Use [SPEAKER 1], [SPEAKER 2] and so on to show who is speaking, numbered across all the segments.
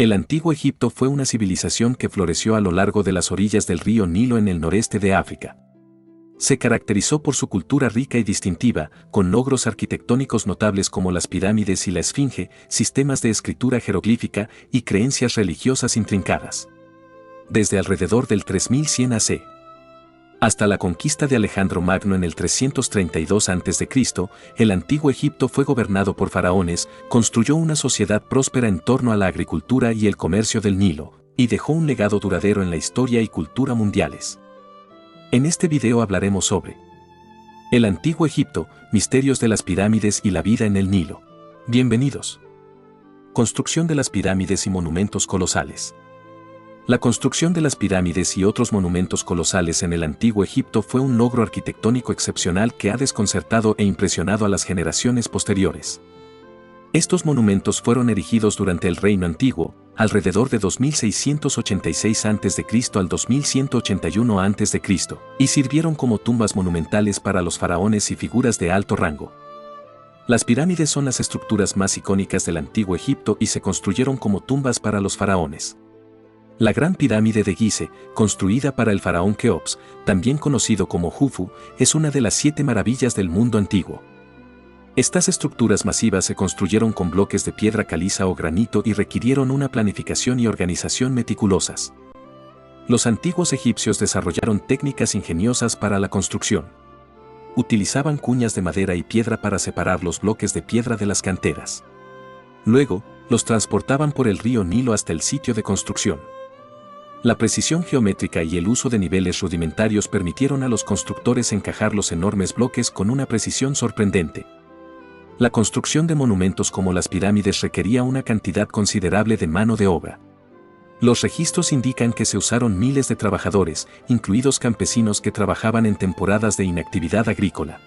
[SPEAKER 1] El antiguo Egipto fue una civilización que floreció a lo largo de las orillas del río Nilo en el noreste de África. Se caracterizó por su cultura rica y distintiva, con logros arquitectónicos notables como las pirámides y la esfinge, sistemas de escritura jeroglífica y creencias religiosas intrincadas. Desde alrededor del 3100 AC hasta la conquista de Alejandro Magno en el 332 a.C., el antiguo Egipto fue gobernado por faraones, construyó una sociedad próspera en torno a la agricultura y el comercio del Nilo, y dejó un legado duradero en la historia y cultura mundiales. En este video hablaremos sobre el antiguo Egipto, misterios de las pirámides y la vida en el Nilo. Bienvenidos. Construcción de las pirámides y monumentos colosales. La construcción de las pirámides y otros monumentos colosales en el antiguo Egipto fue un logro arquitectónico excepcional que ha desconcertado e impresionado a las generaciones posteriores. Estos monumentos fueron erigidos durante el Reino Antiguo, alrededor de 2686 a.C. al 2181 a.C., y sirvieron como tumbas monumentales para los faraones y figuras de alto rango. Las pirámides son las estructuras más icónicas del antiguo Egipto y se construyeron como tumbas para los faraones. La Gran Pirámide de Gizeh, construida para el faraón Keops, también conocido como Jufu, es una de las 7 maravillas del mundo antiguo. Estas estructuras masivas se construyeron con bloques de piedra caliza o granito y requirieron una planificación y organización meticulosas. Los antiguos egipcios desarrollaron técnicas ingeniosas para la construcción. Utilizaban cuñas de madera y piedra para separar los bloques de piedra de las canteras. Luego, los transportaban por el río Nilo hasta el sitio de construcción. La precisión geométrica y el uso de niveles rudimentarios permitieron a los constructores encajar los enormes bloques con una precisión sorprendente. La construcción de monumentos como las pirámides requería una cantidad considerable de mano de obra. Los registros indican que se usaron miles de trabajadores, incluidos campesinos que trabajaban en temporadas de inactividad agrícola.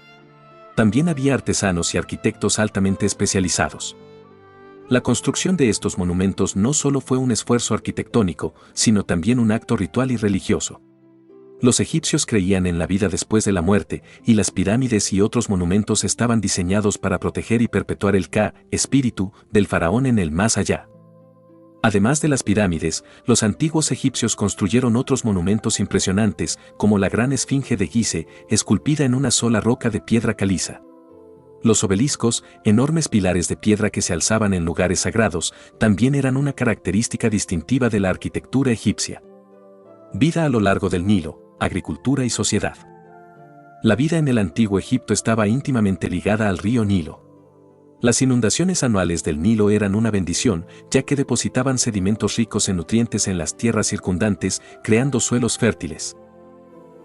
[SPEAKER 1] También había artesanos y arquitectos altamente especializados. La construcción de estos monumentos no solo fue un esfuerzo arquitectónico, sino también un acto ritual y religioso. Los egipcios creían en la vida después de la muerte, y las pirámides y otros monumentos estaban diseñados para proteger y perpetuar el espíritu del faraón en el más allá. Además de las pirámides, los antiguos egipcios construyeron otros monumentos impresionantes, como la gran esfinge de Gizeh, esculpida en una sola roca de piedra caliza. Los obeliscos, enormes pilares de piedra que se alzaban en lugares sagrados, también eran una característica distintiva de la arquitectura egipcia. Vida a lo largo del Nilo, agricultura y sociedad. La vida en el antiguo Egipto estaba íntimamente ligada al río Nilo. Las inundaciones anuales del Nilo eran una bendición, ya que depositaban sedimentos ricos en nutrientes en las tierras circundantes, creando suelos fértiles.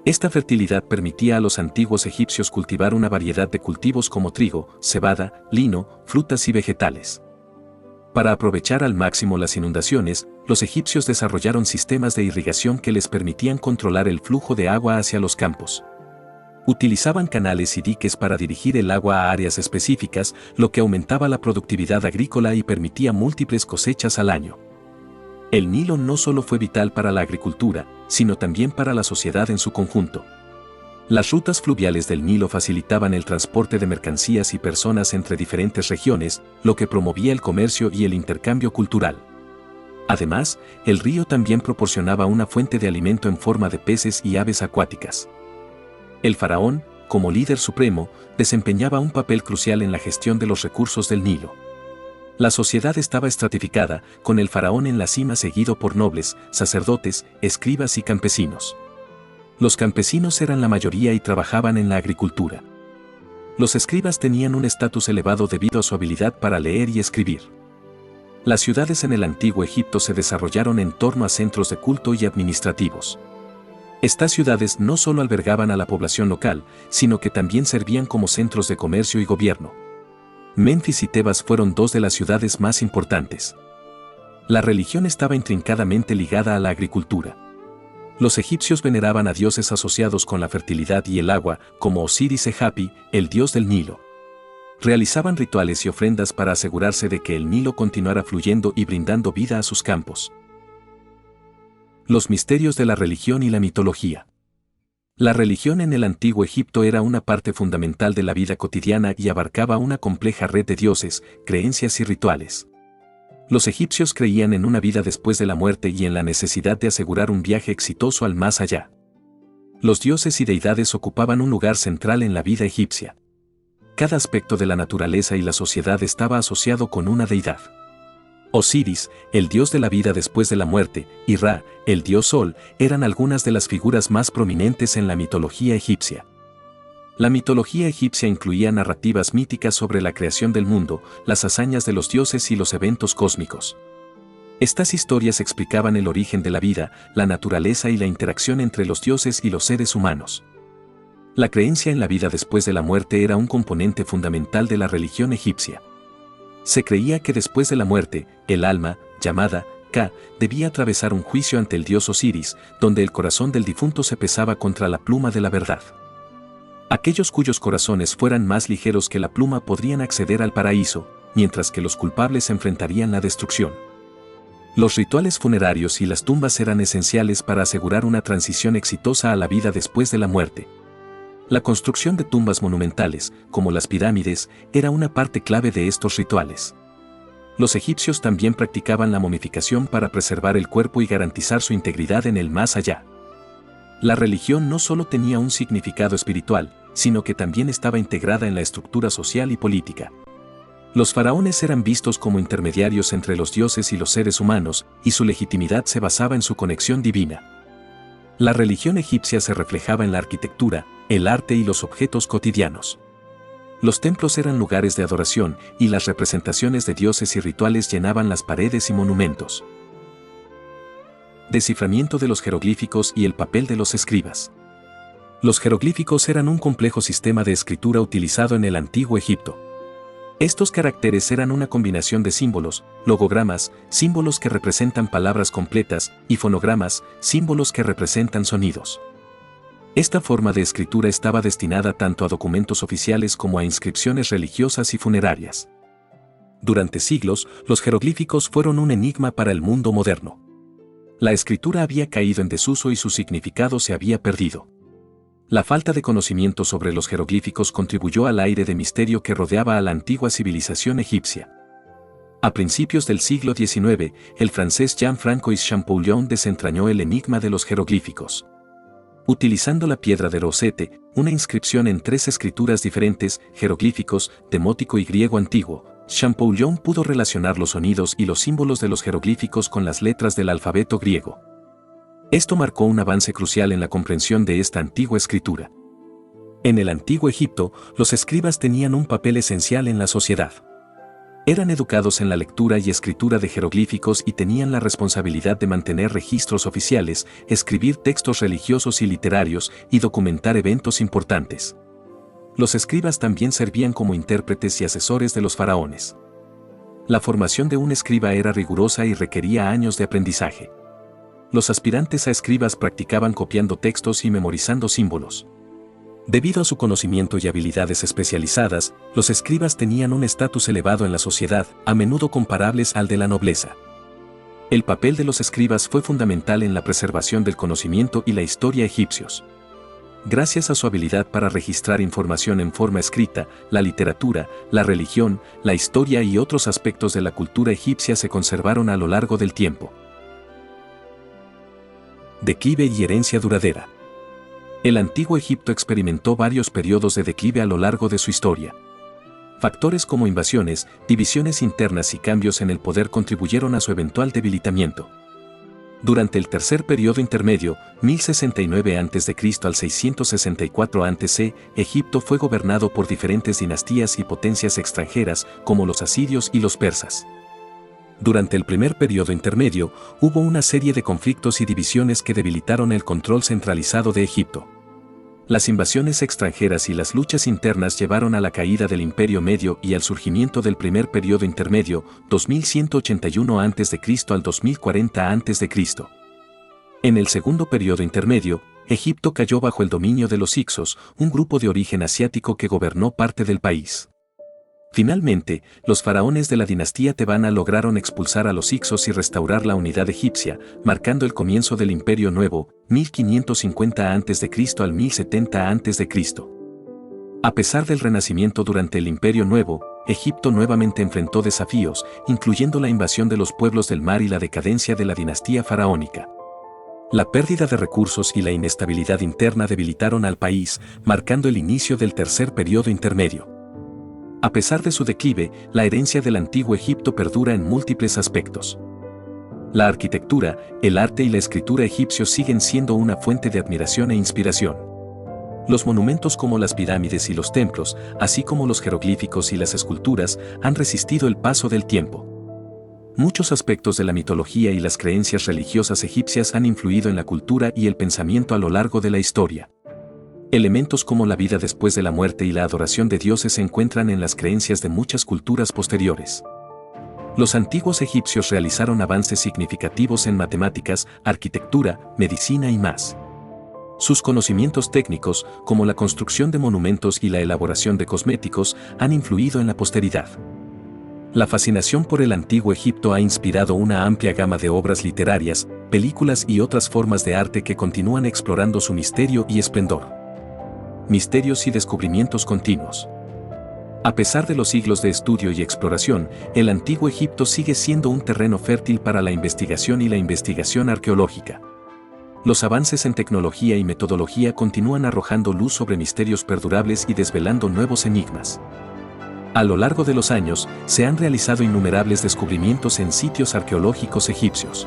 [SPEAKER 1] Esta fertilidad permitía a los antiguos egipcios cultivar una variedad de cultivos como trigo, cebada, lino, frutas y vegetales. Para aprovechar al máximo las inundaciones, los egipcios desarrollaron sistemas de irrigación que les permitían controlar el flujo de agua hacia los campos. Utilizaban canales y diques para dirigir el agua a áreas específicas, lo que aumentaba la productividad agrícola y permitía múltiples cosechas al año. El Nilo no solo fue vital para la agricultura, sino también para la sociedad en su conjunto. Las rutas fluviales del Nilo facilitaban el transporte de mercancías y personas entre diferentes regiones, lo que promovía el comercio y el intercambio cultural. Además, el río también proporcionaba una fuente de alimento en forma de peces y aves acuáticas. El faraón, como líder supremo, desempeñaba un papel crucial en la gestión de los recursos del Nilo. La sociedad estaba estratificada, con el faraón en la cima seguido por nobles, sacerdotes, escribas y campesinos. Los campesinos eran la mayoría y trabajaban en la agricultura. Los escribas tenían un estatus elevado debido a su habilidad para leer y escribir. Las ciudades en el antiguo Egipto se desarrollaron en torno a centros de culto y administrativos. Estas ciudades no solo albergaban a la población local, sino que también servían como centros de comercio y gobierno. Menfis y Tebas fueron 2 de las ciudades más importantes. La religión estaba intrincadamente ligada a la agricultura. Los egipcios veneraban a dioses asociados con la fertilidad y el agua, como Osiris-e-Hapi, el dios del Nilo. Realizaban rituales y ofrendas para asegurarse de que el Nilo continuara fluyendo y brindando vida a sus campos. Los misterios de la religión y la mitología. La religión en el antiguo Egipto era una parte fundamental de la vida cotidiana y abarcaba una compleja red de dioses, creencias y rituales. Los egipcios creían en una vida después de la muerte y en la necesidad de asegurar un viaje exitoso al más allá. Los dioses y deidades ocupaban un lugar central en la vida egipcia. Cada aspecto de la naturaleza y la sociedad estaba asociado con una deidad. Osiris, el dios de la vida después de la muerte, y Ra, el dios Sol, eran algunas de las figuras más prominentes en la mitología egipcia. La mitología egipcia incluía narrativas míticas sobre la creación del mundo, las hazañas de los dioses y los eventos cósmicos. Estas historias explicaban el origen de la vida, la naturaleza y la interacción entre los dioses y los seres humanos. La creencia en la vida después de la muerte era un componente fundamental de la religión egipcia. Se creía que después de la muerte, el alma, llamada Ka, debía atravesar un juicio ante el dios Osiris, donde el corazón del difunto se pesaba contra la pluma de la verdad. Aquellos cuyos corazones fueran más ligeros que la pluma podrían acceder al paraíso, mientras que los culpables enfrentarían la destrucción. Los rituales funerarios y las tumbas eran esenciales para asegurar una transición exitosa a la vida después de la muerte. La construcción de tumbas monumentales, como las pirámides, era una parte clave de estos rituales. Los egipcios también practicaban la momificación para preservar el cuerpo y garantizar su integridad en el más allá. La religión no solo tenía un significado espiritual, sino que también estaba integrada en la estructura social y política. Los faraones eran vistos como intermediarios entre los dioses y los seres humanos, y su legitimidad se basaba en su conexión divina. La religión egipcia se reflejaba en la arquitectura, el arte y los objetos cotidianos. Los templos eran lugares de adoración, y las representaciones de dioses y rituales llenaban las paredes y monumentos. Desciframiento de los jeroglíficos y el papel de los escribas. Los jeroglíficos eran un complejo sistema de escritura utilizado en el antiguo Egipto. Estos caracteres eran una combinación de símbolos, logogramas, símbolos que representan palabras completas, y fonogramas, símbolos que representan sonidos. Esta forma de escritura estaba destinada tanto a documentos oficiales como a inscripciones religiosas y funerarias. Durante siglos, los jeroglíficos fueron un enigma para el mundo moderno. La escritura había caído en desuso y su significado se había perdido. La falta de conocimiento sobre los jeroglíficos contribuyó al aire de misterio que rodeaba a la antigua civilización egipcia. A principios del siglo XIX, el francés Jean-François Champollion desentrañó el enigma de los jeroglíficos. Utilizando la piedra de Rosette, una inscripción en 3 escrituras diferentes, jeroglíficos, demótico y griego antiguo, Champollion pudo relacionar los sonidos y los símbolos de los jeroglíficos con las letras del alfabeto griego. Esto marcó un avance crucial en la comprensión de esta antigua escritura. En el antiguo Egipto, los escribas tenían un papel esencial en la sociedad. Eran educados en la lectura y escritura de jeroglíficos y tenían la responsabilidad de mantener registros oficiales, escribir textos religiosos y literarios y documentar eventos importantes. Los escribas también servían como intérpretes y asesores de los faraones. La formación de un escriba era rigurosa y requería años de aprendizaje. Los aspirantes a escribas practicaban copiando textos y memorizando símbolos. Debido a su conocimiento y habilidades especializadas, los escribas tenían un estatus elevado en la sociedad, a menudo comparables al de la nobleza. El papel de los escribas fue fundamental en la preservación del conocimiento y la historia egipcios. Gracias a su habilidad para registrar información en forma escrita, la literatura, la religión, la historia y otros aspectos de la cultura egipcia se conservaron a lo largo del tiempo. Declive y herencia duradera. El antiguo Egipto experimentó varios periodos de declive a lo largo de su historia. Factores como invasiones, divisiones internas y cambios en el poder contribuyeron a su eventual debilitamiento. Durante el tercer periodo intermedio, 1069 a.C. al 664 a.C., Egipto fue gobernado por diferentes dinastías y potencias extranjeras, como los asirios y los persas. Durante el primer periodo intermedio, hubo una serie de conflictos y divisiones que debilitaron el control centralizado de Egipto. Las invasiones extranjeras y las luchas internas llevaron a la caída del Imperio Medio y al surgimiento del primer periodo intermedio, 2181 a.C. al 2040 a.C. En el segundo periodo intermedio, Egipto cayó bajo el dominio de los Hicsos, un grupo de origen asiático que gobernó parte del país. Finalmente, los faraones de la dinastía tebana lograron expulsar a los Hicsos y restaurar la unidad egipcia, marcando el comienzo del Imperio Nuevo, 1550 a.C. al 1070 a.C. A pesar del renacimiento durante el Imperio Nuevo, Egipto nuevamente enfrentó desafíos, incluyendo la invasión de los pueblos del mar y la decadencia de la dinastía faraónica. La pérdida de recursos y la inestabilidad interna debilitaron al país, marcando el inicio del tercer periodo intermedio. A pesar de su declive, la herencia del antiguo Egipto perdura en múltiples aspectos. La arquitectura, el arte y la escritura egipcios siguen siendo una fuente de admiración e inspiración. Los monumentos como las pirámides y los templos, así como los jeroglíficos y las esculturas, han resistido el paso del tiempo. Muchos aspectos de la mitología y las creencias religiosas egipcias han influido en la cultura y el pensamiento a lo largo de la historia. Elementos como la vida después de la muerte y la adoración de dioses se encuentran en las creencias de muchas culturas posteriores. Los antiguos egipcios realizaron avances significativos en matemáticas, arquitectura, medicina y más. Sus conocimientos técnicos, como la construcción de monumentos y la elaboración de cosméticos, han influido en la posteridad. La fascinación por el antiguo Egipto ha inspirado una amplia gama de obras literarias, películas y otras formas de arte que continúan explorando su misterio y esplendor. Misterios y descubrimientos continuos. A pesar de los siglos de estudio y exploración, el antiguo Egipto sigue siendo un terreno fértil para la investigación y la investigación arqueológica. Los avances en tecnología y metodología continúan arrojando luz sobre misterios perdurables y desvelando nuevos enigmas. A lo largo de los años, se han realizado innumerables descubrimientos en sitios arqueológicos egipcios.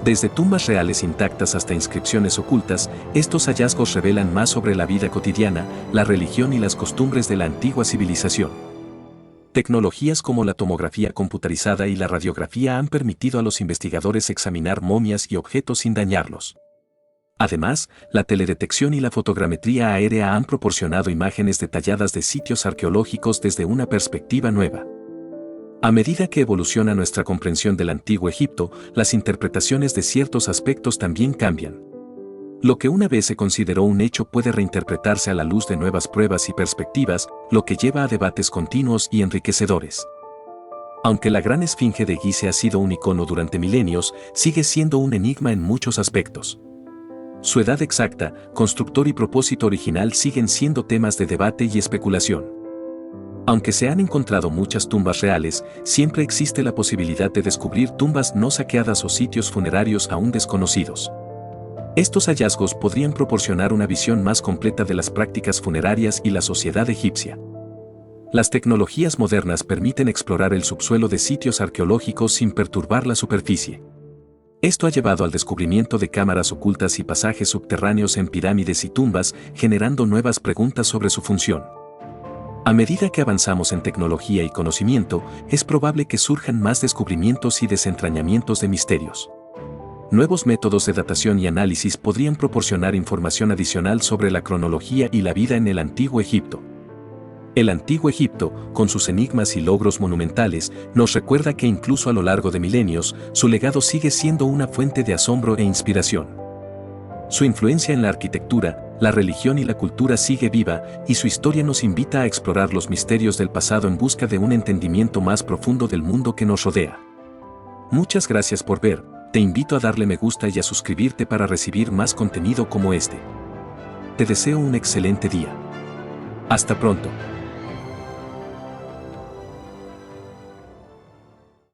[SPEAKER 1] Desde tumbas reales intactas hasta inscripciones ocultas, estos hallazgos revelan más sobre la vida cotidiana, la religión y las costumbres de la antigua civilización. Tecnologías como la tomografía computarizada y la radiografía han permitido a los investigadores examinar momias y objetos sin dañarlos. Además, la teledetección y la fotogrametría aérea han proporcionado imágenes detalladas de sitios arqueológicos desde una perspectiva nueva. A medida que evoluciona nuestra comprensión del antiguo Egipto, las interpretaciones de ciertos aspectos también cambian. Lo que una vez se consideró un hecho puede reinterpretarse a la luz de nuevas pruebas y perspectivas, lo que lleva a debates continuos y enriquecedores. Aunque la gran esfinge de Gizeh ha sido un icono durante milenios, sigue siendo un enigma en muchos aspectos. Su edad exacta, constructor y propósito original siguen siendo temas de debate y especulación. Aunque se han encontrado muchas tumbas reales, siempre existe la posibilidad de descubrir tumbas no saqueadas o sitios funerarios aún desconocidos. Estos hallazgos podrían proporcionar una visión más completa de las prácticas funerarias y la sociedad egipcia. Las tecnologías modernas permiten explorar el subsuelo de sitios arqueológicos sin perturbar la superficie. Esto ha llevado al descubrimiento de cámaras ocultas y pasajes subterráneos en pirámides y tumbas, generando nuevas preguntas sobre su función. A medida que avanzamos en tecnología y conocimiento, es probable que surjan más descubrimientos y desentrañamientos de misterios. Nuevos métodos de datación y análisis podrían proporcionar información adicional sobre la cronología y la vida en el antiguo Egipto. El antiguo Egipto, con sus enigmas y logros monumentales, nos recuerda que incluso a lo largo de milenios, su legado sigue siendo una fuente de asombro e inspiración. Su influencia en la arquitectura, la religión y la cultura sigue viva, y su historia nos invita a explorar los misterios del pasado en busca de un entendimiento más profundo del mundo que nos rodea. Muchas gracias por ver, te invito a darle me gusta y a suscribirte para recibir más contenido como este. Te deseo un excelente día. Hasta pronto.